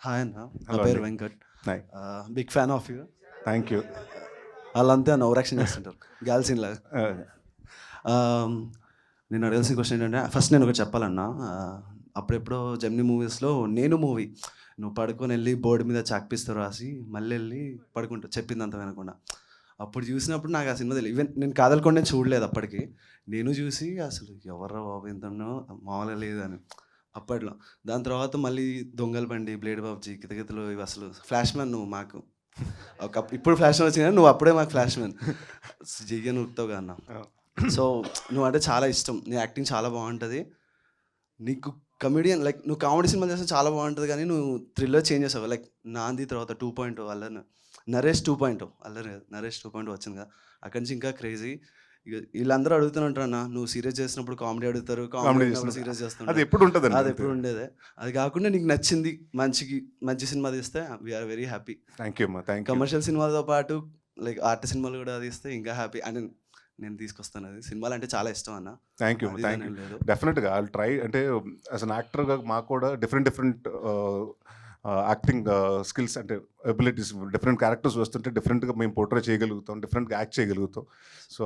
Hi అన్న, నా hello పేరు అండి. Venkat. Hi. Big fan of you. Thank you. వాళ్ళంతే అన్న ఓవరాక్షన్ చేస్తుంటారు గర్ల్స్ లాగా. నేను అడగాల్సిన క్వశ్చన్ ఏంటంటే, ఫస్ట్ నేను ఒకటి చెప్పాలన్నా. అప్పుడెప్పుడో జెమినీ మూవీస్లో నేను మూవీ, నువ్వు పడుకొని వెళ్ళి బోర్డు మీద చాక్పీస్తో రాసి మళ్ళీ వెళ్ళి పడుకుంటావు చెప్పిందంత వినకుండా. అప్పుడు చూసినప్పుడు నాకు ఆ సినిమా తెలియదు. ఈవెన్ నేను కాదలకొండే చూడలేదు అప్పటికి. నేను చూసి అసలు ఎవర్రా బాబు ఇంతనో మామూలుగా లేదు అని అప్పట్లో. దాని తర్వాత మళ్ళీ దొంగల బండి, బ్లేడ్ బాబ్జీ, కితకితలు ఇవి అసలు ఫ్లాష్ మ్యాన్ నువ్వు మాకు. ఇప్పుడు ఫ్లాష్ మ్యాన్ వచ్చింది కానీ నువ్వు అప్పుడే మాకు ఫ్లాష్ మ్యాన్. జయ్యని ఉరుకుతావు కదా అన్న. సో నువ్వు అంటే చాలా ఇష్టం, నీ యాక్టింగ్ చాలా బాగుంటుంది. నీకు కమెడియన్ లైక్ నువ్వు కామెడీ సినిమా చేస్తే చాలా బాగుంటుంది, కానీ నువ్వు థ్రిల్లర్ చేంజ్ చేసావు. లైక్ నాంది తర్వాత 2.0 అల్లరి, నరేష్ 2.0 అల్లరి కాదు, నరేష్ 2.0 వచ్చింది కదా, అక్కడి నుంచి ఇంకా క్రేజీ. ఇక వీళ్ళందరూ అడుగుతుంటారు అన్న, నువ్వు సీరియస్ చేసినప్పుడు కామెడీ అడుగుతారు, కామెడీ చేసినప్పుడు సీరియస్ అది చేస్తుంటారు. ఎప్పుడు ఉంటుందండి. అది ఎప్పుడు ఉండేదే. అది కాకుండా నీకు నచ్చింది మంచి సినిమా తీస్తే we are very happy. Thank you అమ్మా. Thank you. కమర్షియల్ సినిమాలతో పాటు లైక్ ఆర్ట్ సినిమాలు కూడా తీస్తే ఇంకా హ్యాపీ అని నేను తీసుకొస్తాను. అది సినిమాలు అంటే చాలా ఇష్టం అన్న. థ్యాంక్ యూ అమ్మా. Thank you. డెఫినెట్గా ఐ ట్రై. అంటే యాజ్ అన్ యాక్టర్గా మాకు కూడా డిఫరెంట్ యాక్టింగ్ స్కిల్స్ అంటే ఎబిలిటీస్, డిఫరెంట్ క్యారెక్టర్స్ వస్తుంటే డిఫరెంట్గా మేము పోర్ట్రే చేయగలుగుతాం, డిఫరెంట్గా యాక్ట్ చేయగలుగుతాం. సో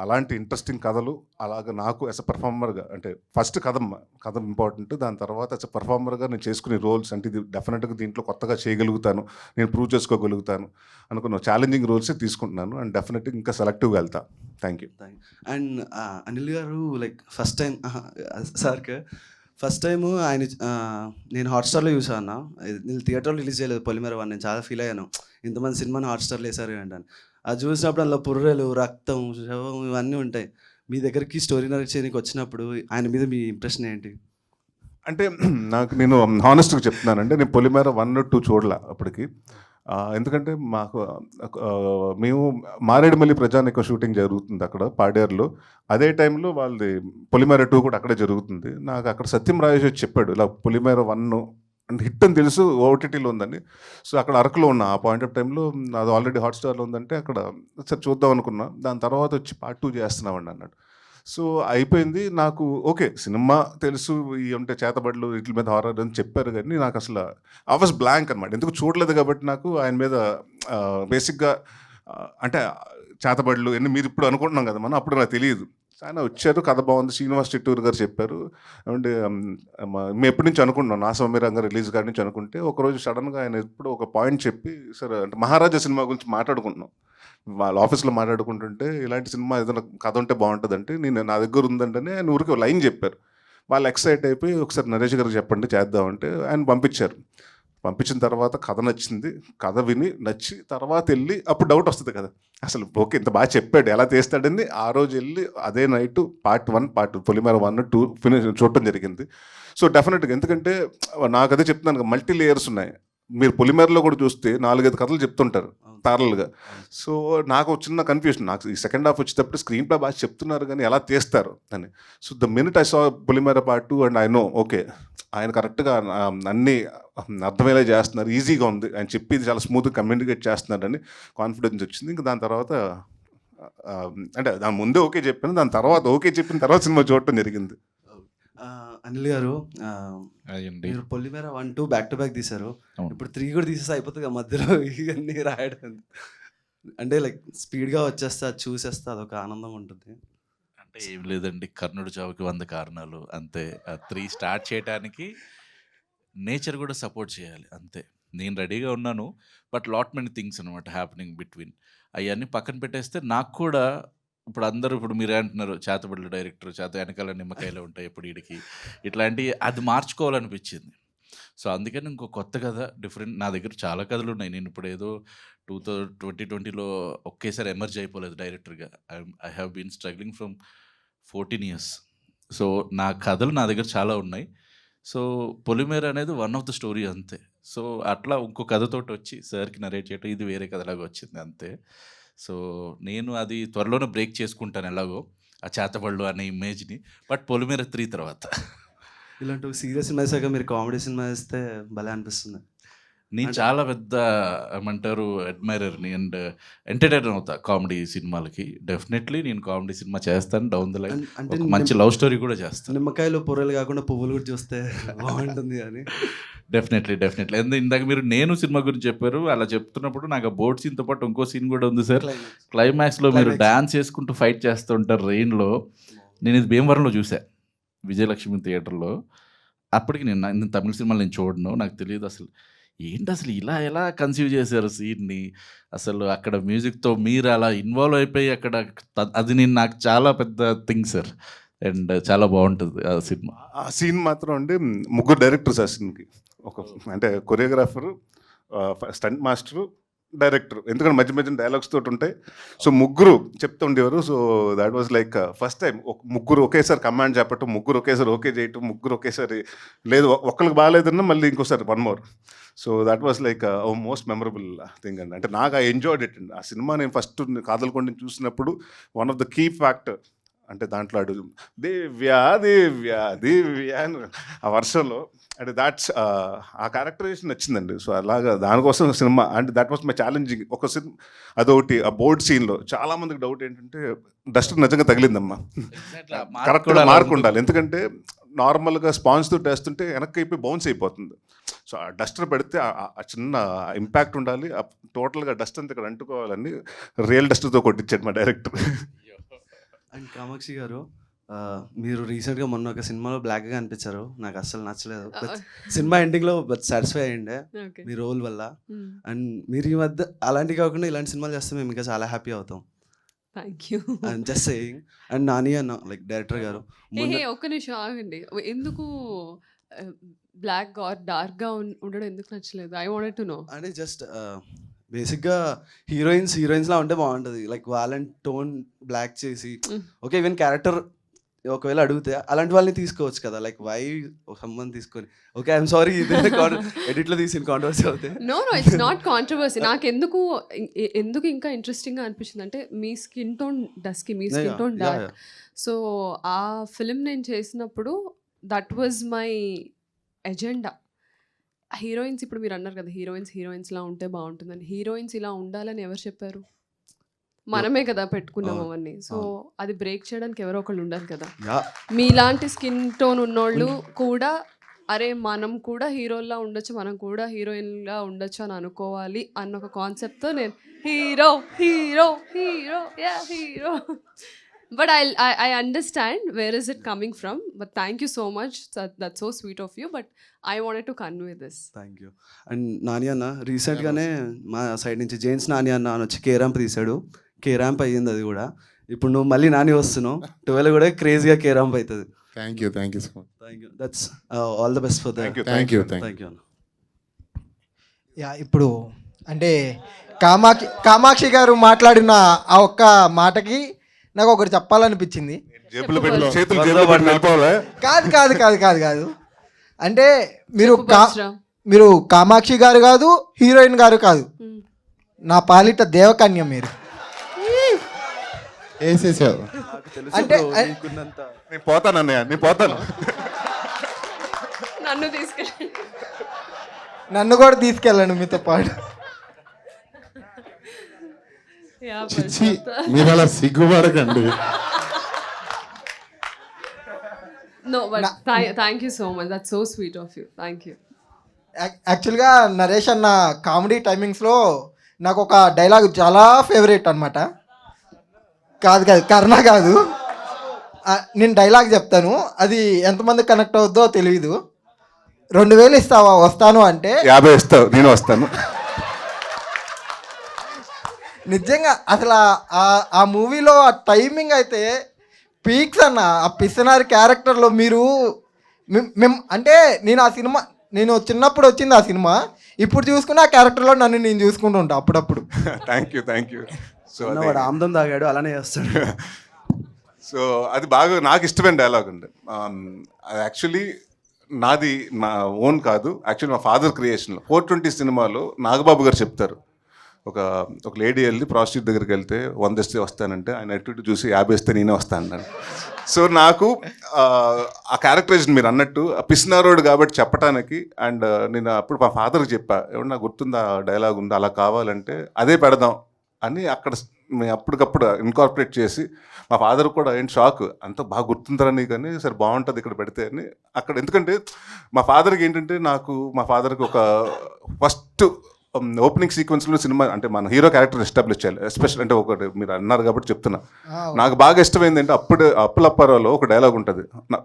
అలాంటి ఇంట్రెస్టింగ్ కథలు అలాగ నాకు యాజ్ అ పర్ఫార్మర్గా, అంటే ఫస్ట్ కథ ఇంపార్టెంట్, దాని తర్వాత యాజ్ అ పర్ఫార్మర్గా నేను చేసుకునే రోల్స్ అంటే ఇది డెఫినెట్గా దీంట్లో కొత్తగా చేయగలుగుతాను, నేను ప్రూవ్ చేసుకోగలుగుతాను అనుకున్న ఛాలెంజింగ్ రోల్సే తీసుకుంటున్నాను. అండ్ డెఫినెట్గా ఇంకా సెలెక్టివ్గా వెళ్తా. Thank you. అండ్ అనిల్ గారు లైక్ ఫస్ట్ టైం సార్కి ఫస్ట్ టైము ఆయన నేను హాట్స్టార్లో చూసాను అన్న. నేను థియేటర్లో రిలీజ్ చేయలేదు పొలిమేర 1. నేను చాలా ఫీల్ అయ్యాను, ఇంతమంది సినిమాని హాట్స్టార్లో వేసారు అంటాను. అది చూసినప్పుడు అందులో పుర్రెలు, రక్తం, శవం ఇవన్నీ ఉంటాయి. మీ దగ్గరికి స్టోరీ నరేట్ చేయడానికి వచ్చినప్పుడు ఆయన మీద మీ ఇంప్రెషన్ ఏంటి? అంటే నేను హానెస్ట్గా చెప్తున్నానంటే, నేను పొలిమేర 1, 2 చూడలే అప్పటికి. ఎందుకంటే మేము మారేడుమల్లి ప్రజానిక షూటింగ్ జరుగుతుంది అక్కడ పాడేరులో. అదే టైంలో వాళ్ళది పొలిమేర 2 కూడా అక్కడే జరుగుతుంది. నాకు అక్కడ సత్యం రాజేష్ వచ్చి చెప్పాడు, ఇలా పొలిమేర 1 అంటే హిట్ అని తెలుసు, ఓటీటీలో ఉందని. సో అక్కడ అరకులో ఉన్నా ఆ పాయింట్ ఆఫ్ టైంలో, అది ఆల్రెడీ హాట్స్టార్లో ఉందంటే అక్కడ సరే చూద్దాం అనుకున్నా. దాని తర్వాత వచ్చి పార్ట్ 2 చేస్తున్నామండి అన్నాడు. సో అయిపోయింది. నాకు ఓకే, సినిమా తెలుసు, ఈ అంటే చేతబడులు వీటి మీద హారర్ అని చెప్పారు, కానీ నాకు అసలు ఐ వాస్ బ్లాంక్ అనమాట. ఎందుకు చూడలేదు కాబట్టి నాకు ఆయన మీద బేసిక్గా అంటే చేతబడులు ఎన్ని మీరు ఇప్పుడు అనుకుంటున్నాం కదా మనం, అప్పుడు నాకు తెలియదు. ఆయన వచ్చారు, కథ బాగుంది, శ్రీనివాస్ చిట్టూరు గారు చెప్పారు. అంటే మేము ఎప్పటి నుంచి అనుకుంటున్నాం, నా సమీరంగా రిలీజ్ కాడి నుంచి అనుకుంటే, ఒకరోజు సడన్గా ఆయన ఎప్పుడు ఒక పాయింట్ చెప్పి, సరే అంటే మహారాజా సినిమా గురించి మాట్లాడుకుంటున్నాం, వాళ్ళ ఆఫీస్లో మాట్లాడుకుంటుంటే, ఇలాంటి సినిమా ఏదైనా కథ ఉంటే బాగుంటుందంటే నేను నా దగ్గర ఉందంటేనే ఆయన ఊరికి లైన్ చెప్పారు. వాళ్ళు ఎక్సైట్ అయిపోయి ఒకసారి నరేష్ గారికి చెప్పండి చేద్దామంటే ఆయన పంపించారు. పంపించిన తర్వాత కథ నచ్చింది, కథ విని నచ్చి తర్వాత వెళ్ళి అప్పుడు డౌట్ వస్తుంది కదా, అసలు ఓకే ఇంత బాగా చెప్పాడు ఎలా తీస్తాడని. ఆ రోజు వెళ్ళి అదే నైట్ పార్ట్ 1, పార్ట్ పొలిమేర 1, 2 ఫినిష్ చూడటం జరిగింది. సో డెఫినెట్గా ఎందుకంటే నాకు అదే చెప్తున్నాను, మల్టీ లేయర్స్ ఉన్నాయి. మీరు పొలిమేరలో కూడా చూస్తే 4-5 కథలు చెప్తుంటారు ప్యారల్గా. సో నాకు చిన్న కన్ఫ్యూజన్, నాకు ఈ సెకండ్ హాఫ్ వచ్చేటప్పుడు స్క్రీన్ ప్లే బాగా చెప్తున్నారు కానీ ఎలా తీస్తారు అని. So the minute I saw Polimera part 2 and I know okay, ఆయన కరెక్ట్గా అన్నీ అర్థమయ్యేలా చేస్తున్నారు, ఈజీగా ఉంది, ఆయన చెప్పి చాలా స్మూత్గా కమ్యూనికేట్ చేస్తున్నారని కాన్ఫిడెన్స్ వచ్చింది. ఇంకా దాని తర్వాత అంటే దాని ముందే ఓకే చెప్పాను, దాని తర్వాత ఓకే చెప్పిన తర్వాత సినిమా చూడటం జరిగింది. అనిల్ గారు, మీరు పొలిమేర 1, 2 బ్యాక్ టు బ్యాక్ తీశారు. ఇప్పుడు 3 కూడా తీసేస్తే అయిపోతుంది కదా, మధ్యలో ఇవన్నీ రాయడం అంటే లైక్ స్పీడ్గా వచ్చేస్తా, చూసేస్తా, అదొక ఆనందం ఉంటుంది. అంటే ఏం లేదండి, కర్ణుడు చావుకి 100 కారణాలు అంతే. 3 స్టార్ట్ చేయడానికి నేచర్ కూడా సపోర్ట్ చేయాలి అంతే. నేను రెడీగా ఉన్నాను, బట్ లాట్ మెనీ థింగ్స్ అనమాట హ్యాపెనింగ్ బిట్వీన్. అవన్నీ పక్కన పెట్టేస్తే నాకు కూడా ఇప్పుడు మీరే అంటున్నారు చేతబడులు డైరెక్టర్, వెనకాల నిమ్మకాయలు ఉంటాయి ఎప్పుడు వీడికి, ఇట్లాంటి అది మార్చుకోవాలనిపించింది. సో అందుకని ఇంకో కొత్త కథ డిఫరెంట్, నా దగ్గర చాలా కథలు ఉన్నాయి. నేను ఇప్పుడు ఏదో 2020లో ఒకేసారి ఎమర్జ్ అయిపోలేదు డైరెక్టర్గా. I have been struggling from 14 years. So నా కథలు నా దగ్గర చాలా ఉన్నాయి. సో పొలిమేర అనేది వన్ ఆఫ్ ద స్టోరీ అంతే. సో అట్లా ఇంకో కథతోటి వచ్చి సార్కి నరేట్ చేయటం, ఇది వేరే కథలాగా వచ్చింది అంతే. సో నేను అది త్వరలోనే బ్రేక్ చేసుకుంటాను ఎలాగో ఆ చేతబడులు అనే ఇమేజ్ని, బట్ పొలిమేర 3 తర్వాత. ఇలాంటి సీరియస్ సినిమా వేసాక మీరు కామెడీ సినిమా వేస్తే భలే అనిపిస్తుంది. నేను చాలా పెద్ద ఏమంటారు అడ్మైరర్ని అండ్ ఎంటర్టైనర్ అవుతా కామెడీ సినిమాలకి. డెఫినెట్లీ నేను కామెడీ సినిమా చేస్తాను డౌన్ ద లైన్. అంటే ఒక మంచి లవ్ స్టోరీ కూడా చేస్తాను. నిమ్మకాయలు పొరలు కాకుండా పువ్వులు కూడా చూస్తే బాగుంటుంది అని. డెఫినెట్లీ ఎందుకు ఇందాక మీరు నేను సినిమా గురించి చెప్పారు, అలా చెప్తున్నప్పుడు నాకు ఆ బోట్ సీన్తో పాటు ఇంకో సీన్ కూడా ఉంది సార్. క్లైమాక్స్లో మీరు డాన్స్ చేసుకుంటూ ఫైట్ చేస్తూ ఉంటారు రెయిన్లో. నేను ఇది భీమవరంలో చూసా విజయలక్ష్మి థియేటర్లో. అప్పటికి నేను తమిళ సినిమాలు నేను చూడను, నాకు తెలియదు అసలు ఏంటి అసలు ఇలా ఎలా కన్సీవ్ చేశారు సీన్ని. అసలు అక్కడ మ్యూజిక్తో మీరు అలా ఇన్వాల్వ్ అయిపోయి అక్కడ అది నాకు చాలా పెద్ద థింగ్ సార్. అండ్ చాలా బాగుంటుంది ఆ సినిమా. ఆ సీన్ మాత్రం అండి, ముగ్గురు డైరెక్టర్స్ ఆ సీన్కి. ఒక అంటే కొరియోగ్రాఫరు, స్టంట్ మాస్టరు, డైరెక్టర్. ఎందుకంటే మధ్య మధ్య డైలాగ్స్ తోటి ఉంటాయి. సో ముగ్గురు చెప్తూ ఉండేవారు. So that was like first time ముగ్గురు ఒకేసారి కమాండ్ చెప్పటం, ముగ్గురు ఒకేసారి ఓకే చేయటం, ముగ్గురు ఒకేసారి లేదు ఒక్కరికి బాగాలేదన్నా మళ్ళీ ఇంకోసారి one more. So that was like most memorable thing అండి. అంటే నాకు ఐ ఎంజాయ్డ్ ఇట్ అండి. ఆ సినిమా నేను ఫస్ట్ కాదలకొండని చూసినప్పుడు one of the key factor అంటే దాంట్లో అడుగు దివ్యా దివ్యా దివ్యా అని ఆ వర్షంలో అంటే దాట్స్ ఆ క్యారెక్టరైజేషన్ నచ్చిందండి. సో అలాగా దానికోసం సినిమా అంటే దట్ వాస్ మై ఛాలెంజింగ్. ఒక సినిమా అదొకటి. ఆ బోర్డ్ సీన్లో చాలామందికి డౌట్ ఏంటంటే డస్ట్ నిజంగా తగిలిందమ్మా, కరెక్ట్గా మార్క్ ఉండాలి. ఎందుకంటే నార్మల్గా స్పాంజ్తో వేస్తుంటే వెనక్కి అయిపోయి బౌన్స్ అయిపోతుంది. సో ఆ డస్టర్ పెడితే ఆ చిన్న ఇంపాక్ట్ ఉండాలి. టోటల్గా డస్ట్ అంతా ఇక్కడ అంటుకోవాలని రియల్ డస్టర్తో కొట్టించాడు మా డైరెక్టర్. అండ్ కామాక్షి గారు, మీరు రీసెంట్గా మొన్న ఒక సినిమాలో బ్లాక్గా అనిపించారు, నాకు అస్సలు నచ్చలేదు. సినిమా ఎండింగ్లో సాటిస్ఫై అయ్యిండే మీ రోల్ వల్ల. అండ్ మీరు ఈ మధ్య అలాంటివి కాకుండా ఇలాంటి సినిమాలు చేస్తే మేము ఇంకా చాలా హ్యాపీ అవుతాం. Thank you. And just saying. And Nani అన్న లైక్ డైరెక్టర్ గారు ఒక్క నిమిషం ఆగండి. ఎందుకు బ్లాక్ ఆర్ డార్క్గా ఉండడం ఎందుకు నచ్చలేదు? I wanted to know. అంటే జస్ట్ బేసిక్గా హీరోయిన్స్లా ఉంటే బాగుంటుంది. లైక్ వాళ్ళని టోన్ బ్లాక్ చేసి ఓకే ఈవెన్ క్యారెక్టర్ ఒకవేళ అడిగితే అలాంటి వాళ్ళని తీసుకోవచ్చు కదా. లైక్ వై సంబంధం తీసుకొని ఓకే ఐఎమ్ సారీ ఎడిట్లో తీసిన కాంట్రవర్సీ అవుతే. No it's not controversy. నాకు ఎందుకు ఇంకా ఇంట్రెస్టింగ్గా అనిపించింది అంటే మీ స్కిన్ టోన్ డస్కి, మీ స్కిన్ టోన్ డార్క్. సో ఆ ఫిలిం నేను చేసినప్పుడు that was my agenda. Heroines ఇప్పుడు మీరు అన్నారు కదా హీరోయిన్స్లా ఉంటే బాగుంటుందని. హీరోయిన్స్ ఇలా ఉండాలని ఎవరు చెప్పారు? మనమే కదా పెట్టుకున్నాం అవన్నీ. సో అది బ్రేక్ చేయడానికి ఎవరో ఒకళ్ళు ఉండాలి కదా. మీలాంటి స్కిన్ టోన్ ఉన్నోళ్ళు కూడా అరే మనం కూడా హీరోలా ఉండొచ్చు, మనం కూడా హీరోయిన్లా ఉండొచ్చు అని అనుకోవాలి అన్న ఒక కాన్సెప్ట్తో నేను hero hero hero yeah hero. But I understand where is it coming from. But thank you so much. That's so sweet of you. But I wanted to convey this. Thank you. And Nani అన్న రీసెంట్గానే మా side నుంచి James Nani అన్న అని వచ్చి K ramp తీశాడు. K ramp అయ్యింది అది కూడా. ఇప్పుడు నువ్వు మళ్ళీ నాని వస్తున్నావు, 12 కూడా క్రేజీగా కే ర్యాంప్ అవుతుంది. Thank you so much. Thank you. That's all the best for that. Thank you అన్న. యా ఇప్పుడు అంటే కామాక్షి గారు మాట్లాడిన ఆ ఒక్క మాటకి నాకు ఒకటి చెప్పాలనిపించింది. జేబులు పెట్టి చేతులు జేబులో పెట్టి వెళ్ళిపోవాలా? కాదు అంటే మీరు కామాక్షి గారు కాదు, హీరోయిన్ గారు కాదు, నా పాలిట దేవకన్య మీరు. వేసేసావు అంటే నేను పోతాను అన్నయ్య, నేను పోతాను. నన్ను తీసుకెళ్ళండి, నన్ను కూడా తీసుకెళ్ళండి మీతో పాటు. చిచ్చి మీరు అలా సిగ్గుపడకండి. No, but thank you so much. That's so sweet of you. Thank you. యాక్చువల్గా నరేష్ అన్న కామెడీ టైమింగ్స్లో నాకు ఒక డైలాగ్ చాలా ఫేవరెట్ అనమాట. కాదు కర్ణ కాదు, నేను డైలాగ్ చెప్తాను, అది ఎంతమంది కనెక్ట్ అవుద్దో తెలియదు. 2000 ఇస్తావా వస్తాను అంటే 50 ఇస్తావు, నేను వస్తాను. నిజంగా అసలు ఆ మూవీలో ఆ టైమింగ్ అయితే పీక్స్ అన్న. ఆ పిసనారి క్యారెక్టర్లో మీరు మేము అంటే నేను చిన్నప్పుడు వచ్చింది ఆ సినిమా, ఇప్పుడు చూసుకుని ఆ క్యారెక్టర్లో నేను చూసుకుంటూ ఉంటాను అప్పుడప్పుడు. Thank you. సో వాడు ఆమ్దం తాగాడు అలానే చేస్తాడు. సో అది బాగా నాకు ఇష్టమైన డైలాగ్ అండి. అది యాక్చువల్లీ నాది నా ఓన్ కాదు, యాక్చువల్లీ మా ఫాదర్ క్రియేషన్లో 420 సినిమాలో నాగబాబు గారు చెప్తారు, ఒక లేడీ వెళ్ళి ప్రాస్టిట్యూట్ దగ్గరికి వెళ్తే 100 ఇస్తే వస్తానంటే ఆయన అటు చూసి 50 ఇస్తే నేనే వస్తాను. సో నాకు ఆ క్యారెక్టరైజేషన్ మీరు అన్నట్టు పిసినారోడు కాబట్టి చెప్పడానికి అండ్ నేను అప్పుడు మా ఫాదర్కి చెప్పా ఏమన్నా గుర్తుందా డైలాగ్ ఉందా అలా కావాలంటే అదే పెడదాం అని అక్కడ మేము అప్పటికప్పుడు ఇన్కార్పొరేట్ చేసి మా ఫాదర్ కూడా ఏంటి షాక్ అంత బాగా గుర్తుంటారని కానీ సరే బాగుంటుంది ఇక్కడ పెడితే అని అక్కడ ఎందుకంటే మా ఫాదర్కి ఏంటంటే మా ఫాదర్కి ఒక ఫస్ట్ ఓపెనింగ్ సీక్వెన్స్లో సినిమా అంటే మన హీరో క్యారెక్టర్ ఎస్టాబ్లిష్ చేయాలి ఎస్పెషల్ అంటే ఒకటి మీరు అన్నారు కాబట్టి చెప్తున్నా నాకు బాగా ఇష్టమైంది అంటే అప్పులప్పారావులో ఒక డైలాగ్ ఉంటుంది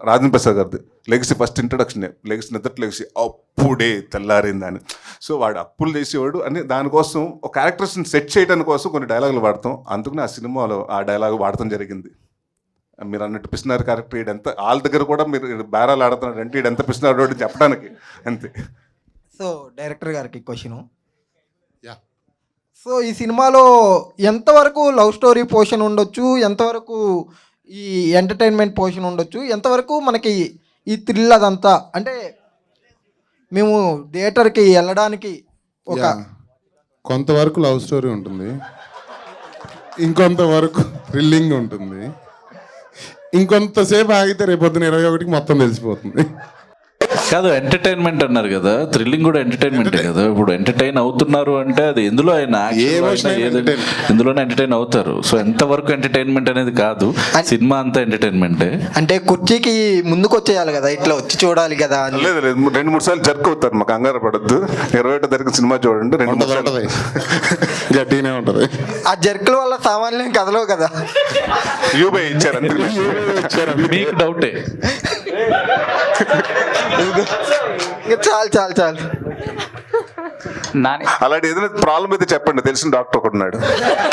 రాజేంద్ర ప్రసాద్ గారిది లెగసీ ఫస్ట్ ఇంట్రడక్షన్ లెగసీ నిద్ర లెగసీ అప్పుడే తెల్లారింది అని సో వాడు అప్పులు చేసేవాడు అని దానికోసం ఒక క్యారెక్టర్స్ని సెట్ చేయడానికి కోసం కొన్ని డైలాగులు వాడతాం అందుకని ఆ సినిమాలో ఆ డైలాగ్ వాడటం జరిగింది మీరు అన్నట్టు పిసినారు క్యారెక్టర్ ఈడు ఎంత వాళ్ళ దగ్గర కూడా మీరు బేరాలు ఆడుతున్నాడు అంటే ఈడు ఎంత పిసినారు అని చెప్పడానికి అంతే. సో డైరెక్టర్ గారికి క్వశ్చను. యా. సో ఈ సినిమాలో ఎంతవరకు లవ్ స్టోరీ పోర్షన్ ఉండొచ్చు, ఎంతవరకు ఈ ఎంటర్టైన్మెంట్ పోర్షన్ ఉండొచ్చు, ఎంతవరకు మనకి ఈ థ్రిల్ అదంతా అంటే మేము థియేటర్కి వెళ్ళడానికి ఒక యా. కొంతవరకు లవ్ స్టోరీ ఉంటుంది, ఇంకొంతవరకు థ్రిల్లింగ్ ఉంటుంది, ఇంకొంతసేపు ఆగితే రేపొద్దున 21కి మొత్తం తెలిసిపోతుంది. కాదు ఎంటర్టైన్మెంట్ అన్నారు కదా, థ్రిల్లింగ్ కూడా ఎంటర్టైన్మెంట్ కదా. ఇప్పుడు ఎంటర్టైన్ అవుతున్నారు అంటే అది ఎందులో అయినా ఏ emotion అయినా entertain. ఎందులోనే ఎంటర్టైన్ అవుతారు. సో ఎంతవరకు ఎంటర్టైన్మెంట్ అనేది కాదు, సినిమా అంతా ఎంటర్టైన్మెంటే. అంటే కుర్చీకి ముందుకు వచ్చేయాలి కదా, ఇట్లా వచ్చి చూడాలి కదా అని. లేదు 2-3 సార్లు జర్క్ అవుతారు, మాకు కంగారు పడద్దు. 21 తారీఖు సినిమా చూడండి 2-3 సార్లు ఉంటుంది, గట్టిగానే ఉంటుంది. ఆ జర్కుల వల్ల సామాన్యం కదలవు కదా. యూబై ఇచ్చారు మీకు డౌటే. ఇంకా చాలు అలాంటి ఏదైనా ప్రాబ్లం అయితే చెప్పండి, తెలిసిన డాక్టర్ ఒకటి ఉన్నాడు.